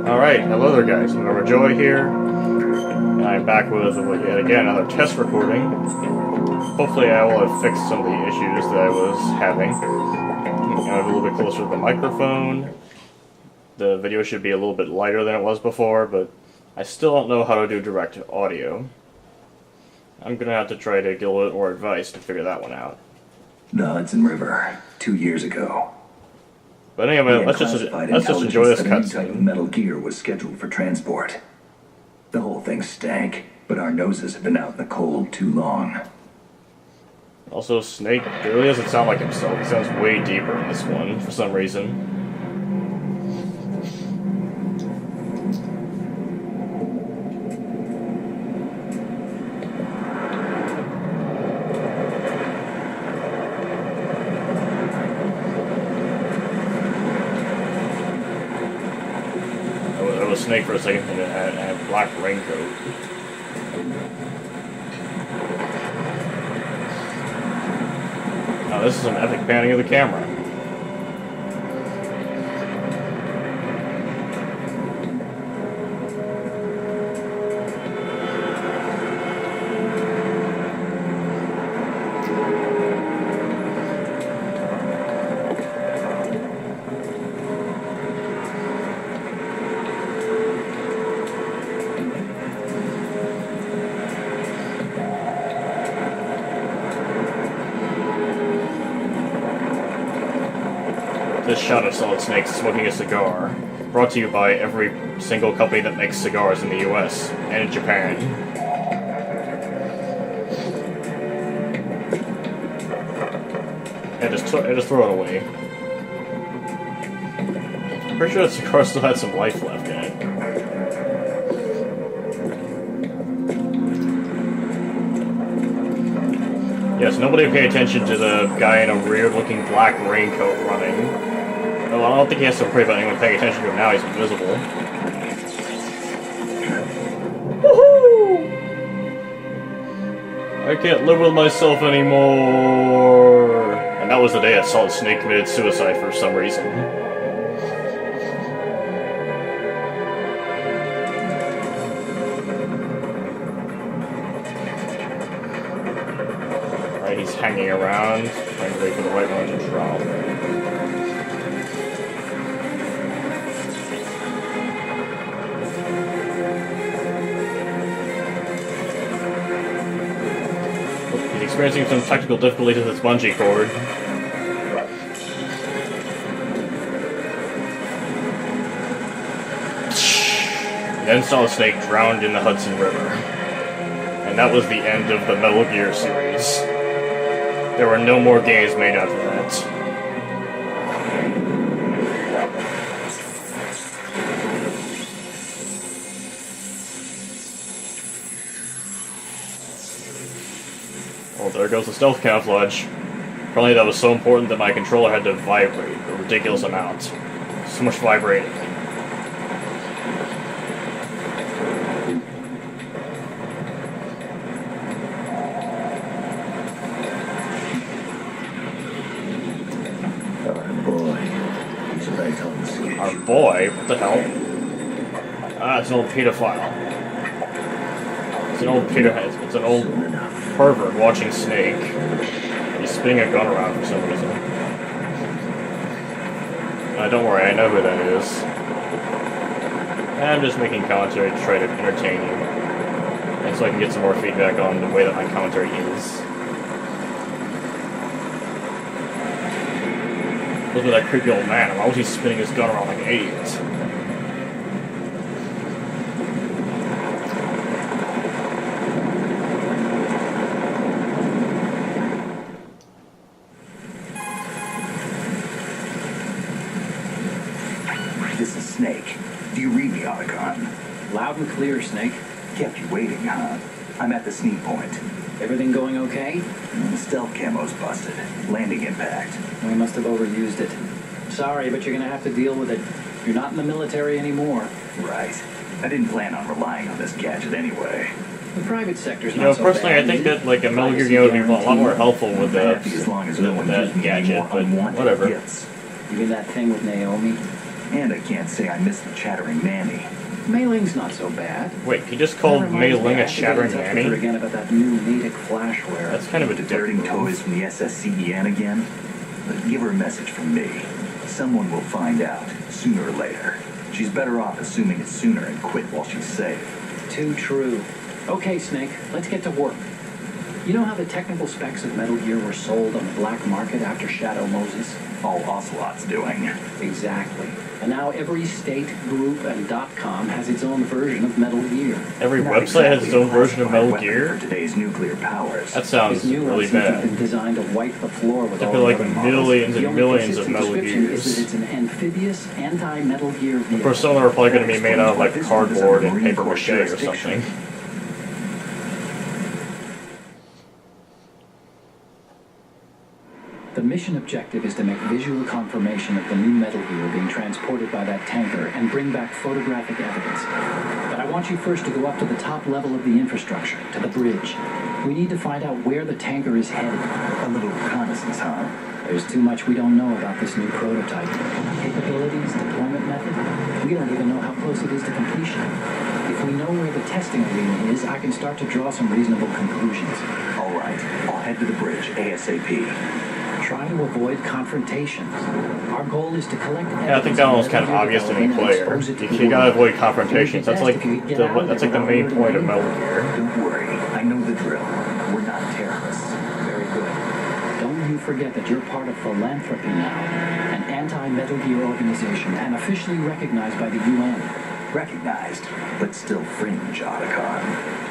Alright, hello there guys, I'm Joy here, and I'm back with yet again another test recording. Hopefully I will have fixed some of the issues that I was having. I'm a little bit closer to the microphone. The video should be a little bit lighter than it was before, but I still don't know how to do direct audio. I'm gonna have to try to get a little bit more advice to figure that one out. The Hudson River, 2 years ago. But anyway, let's just enjoy this cutscene. Metal gear was scheduled for transport. The whole thing stank, but our noses have been out in the cold too long. Also, Snake really doesn't sound like himself. He sounds way deeper in this one, for some reason. I was Snake for a second, and I had a black raincoat. Now this is an epic panning of the camera. This shot of Solid Snake smoking a cigar, brought to you by every single company that makes cigars in the US and in Japan. And just throw it away. I'm pretty sure that cigar still had some life left in it. Yes, nobody pay attention to the guy in a weird-looking black raincoat running. Well, I don't think he has to worry about anyone paying attention to him now, he's invisible. Woohoo! I can't live with myself anymore! And that was the day that Solid Snake committed suicide for some reason. Alright, he's hanging around, trying to wait for the right one to drop. Experiencing some technical difficulties with his bungee cord. Then Solid Snake drowned in the Hudson River. And that was the end of the Metal Gear series. There were no more games made after that. Well, there goes the stealth camouflage. Apparently that was so important that my controller had to vibrate a ridiculous amount. So much vibrating. Our boy. He's right on the schedule. Our boy? What the hell? Ah, it's an old pedophile. It's an old pedophile. It's an old pervert watching Snake. He's spinning a gun around for some reason. Don't worry, I know who that is. I'm just making commentary to try to entertain you. And so I can get some more feedback on the way that my commentary is. Look at that creepy old man. Why was he spinning his gun around like an idiot? This is Snake. Do you read me, Otacon? Loud and clear, Snake. Kept you waiting, huh? I'm at the sneak point. Everything going okay? The stealth camo's busted. Landing impact. We must have overused it. Sorry, but you're gonna have to deal with it. You're not in the military anymore. Right. I didn't plan on relying on this gadget anyway. The private sector's You not know, so personally, bad. I think that like a Metal Gear game would be a lot more helpful with Happy as long as no one gives that me any gadget, more but unwanted whatever. gifts. You mean that thing with Naomi? And I can't say I miss the chattering nanny. Mei Ling's not so bad. Wait, he just called That Mei reminds me, Ling I a have to get in shattering touch with her nanny? again about that new Natick flashware. That's kind of a dick Diverting move. toys from the SSCEN again? But give her a message from me. Someone will find out, sooner or later. She's better off assuming it sooner and quit while she's safe. Too true. Okay, Snake, let's get to work. You know how the technical specs of Metal Gear were sold on the black market after Shadow Moses? All Ocelot's doing. Exactly. And now every state, group, and .com has its own version of Metal Gear. Every Not website has its exactly own version of Metal weapon Gear? for today's nuclear powers. That sounds This new really one seems to have bad. been designed to wipe the floor with There'd all be the like other models. millions and The only millions of consistent Metal description Gears. is that it's an amphibious, anti-Metal Gear Of vehicle. course, some of them are probably going to be made out of like This one is cardboard under and Marine paper Corps mache or jurisdiction. something. The mission objective is to make visual confirmation of the new Metal Gear being transported by that tanker and bring back photographic evidence. But I want you first to go up to the top level of the infrastructure, to the bridge. We need to find out where the tanker is headed. A little reconnaissance, huh? There's too much we don't know about this new prototype. Capabilities, deployment method, we don't even know how close it is to completion. If we know where the testing arena is, I can start to draw some reasonable conclusions. All right, I'll head to the bridge ASAP. Try to avoid confrontations. Our goal is to collect Yeah, I think that one was kind of obvious to any player. You gotta avoid confrontations. That's like the main point of Metal Gear. Don't worry, I know the drill. We're not terrorists. Very good. Don't you forget that you're part of Philanthropy now, an anti-Metal Gear organization and officially recognized by the UN. Recognized, but still fringe, Otacon.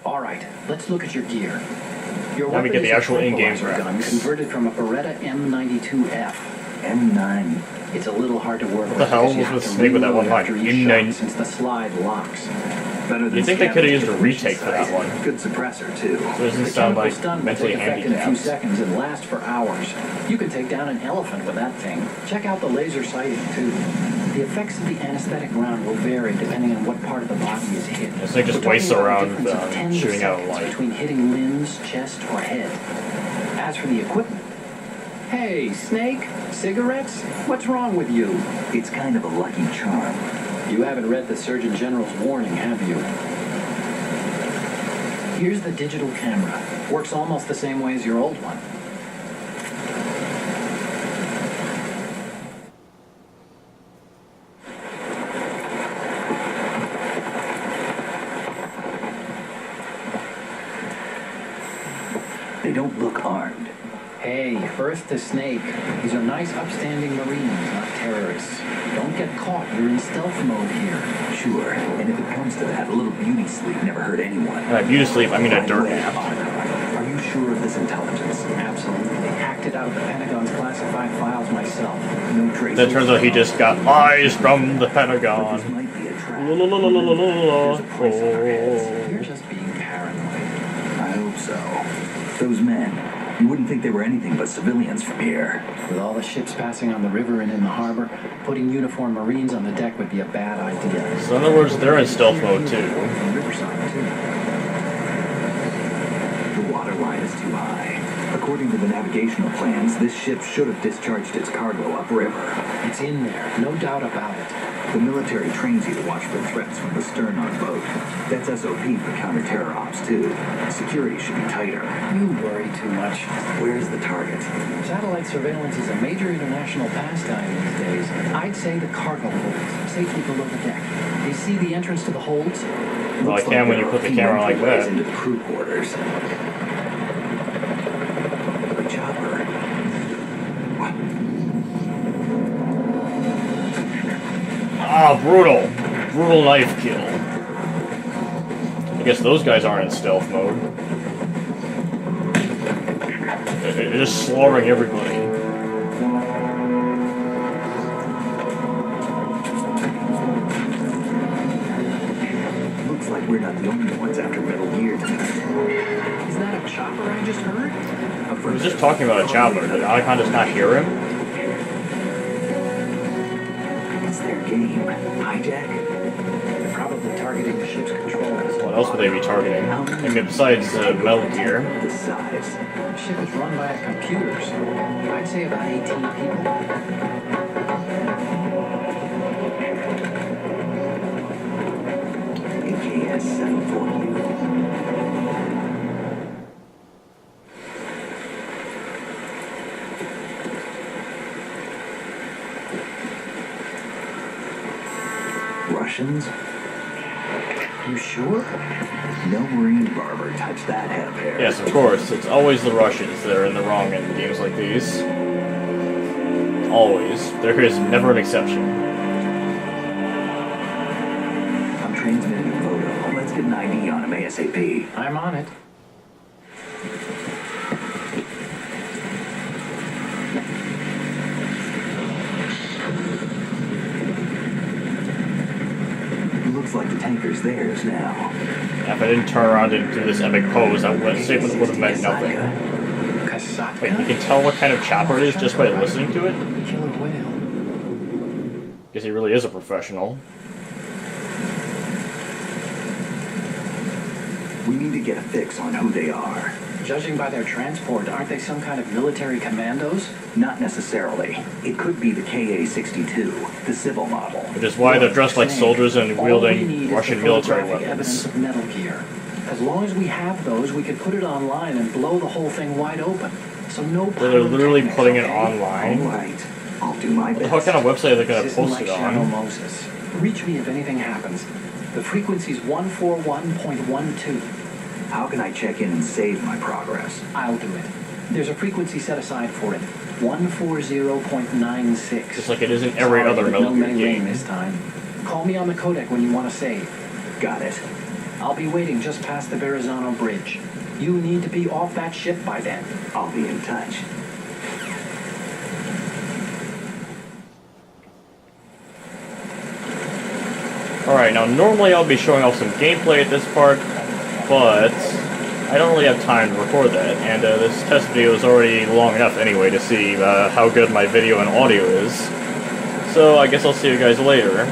All right, let's look at your gear. Your Now we weapon get the is a actual in-game tranquilizer gun graphics. converted from a Beretta M92F. M9. It's a little hard to work with. the hell because you was have with to Snake with that one reload line? after each M9. shot since the slide locks. Better than You'd think they could have used a scavenged retake for that site. one. Good suppressor, too. So it doesn't The sound chemical like stun will mentally take effect in a few handicapped. seconds and last for hours. You can take down an elephant with that thing. Check out the laser sighting, too. The effects of the anesthetic round will vary depending on what part of the body is hit. This thing just We're wastes talking about a around, difference of 10 shooting out seconds light. between hitting limbs, chest, or head. As for the equipment, hey, Snake, cigarettes? What's wrong with you? It's kind of a lucky charm. You haven't read the Surgeon General's warning, have you? Here's the digital camera. Works almost the same way as your old one. They don't look armed. Hey, Earth to Snake. These are nice, upstanding Marines, not terrorists. Don't get caught. You're in stealth mode here. Sure, and if it comes to that, a little beauty sleep never hurt anyone. And by beauty sleep, I mean a By the dirt way, nap. Otacon, are you sure of this intelligence? Absolutely. Hacked it out of the Pentagon's classified files myself. No trace. Then it turns out he just got eyes from the But this Pentagon. might be a trap. La la la la la la la. There's a price on our heads. You're just being paranoid. I hope so. Those men, you wouldn't think they were anything but civilians from here. With all the ships passing on the river and in the harbor, putting uniformed Marines on the deck would be a bad idea. So in other words, they're in stealth mode too. And Riverside, too. The water line is too high. According to the navigational plans, this ship should have discharged its cargo upriver. It's in there, no doubt about it. The military trains you to watch for threats from the stern on boat. That's SOP for counter-terror ops, too. Security should be tighter. You worry too much. Where's the target? Satellite surveillance is a major international pastime these days. I'd say the cargo holds, safely below the deck. You see the entrance to the holds? Well, I can when you put the camera like that. Into the crew quarters. A chopper. What? Ah, brutal. Brutal knife kill. I guess those guys aren't in stealth mode. They're just slaughtering everybody. Looks like we're not the only ones after Metal Gear tonight. Is that a chopper I just heard? I was just talking about a chopper. Did Otacon just not hear him? It's their game. Hijack? They're probably targeting the ship's controls. Well, What else would they be targeting? I mean, besides Metal Gear. The size. The ship is run by computers. I'd say about 18 people. AKS 740. Russians? You sure? No Marine barber touched that head of hair. Yes, of course. It's always the Russians that are in the wrong in games like these. Always. There is never an exception. I'm transmitting a photo. Let's get an ID on him ASAP. I'm on it. Looks like the tanker's theirs now. If I didn't turn around and do this epic pose, that statement would have meant nothing. Kasatka? Wait, you can tell what kind of chopper it is just by listening to it? Killer whale. Guess he really is a professional. We need to get a fix on who they are. Judging by their transport, aren't they some kind of military commandos? Not necessarily. It could be the KA-62, the civil model. Which is why they're dressed like soldiers and All we need wielding is Russian the military photographic evidence weapons. of Metal Gear. As long as we have those, we could put it online and blow the whole thing wide open. So no. They're literally pyrotechnics, putting it okay? All online. right. I'll do my best. What kind of website are they going to System post like it Shadow on? Moses. Reach me if anything happens. The frequency's 141.12. How can I check in and save my progress? I'll do it. There's a frequency set aside for it. 140.96. Just like it is in every Sorry, other but Metal no Gear May Lane game. this time. Call me on the codec when you want to save. Got it. I'll be waiting just past the Verrazano Bridge. You need to be off that ship by then. I'll be in touch. Alright, now normally I'll be showing off some gameplay at this part, but I don't really have time to record that, and this test video is already long enough anyway to see how good my video and audio is. So I guess I'll see you guys later.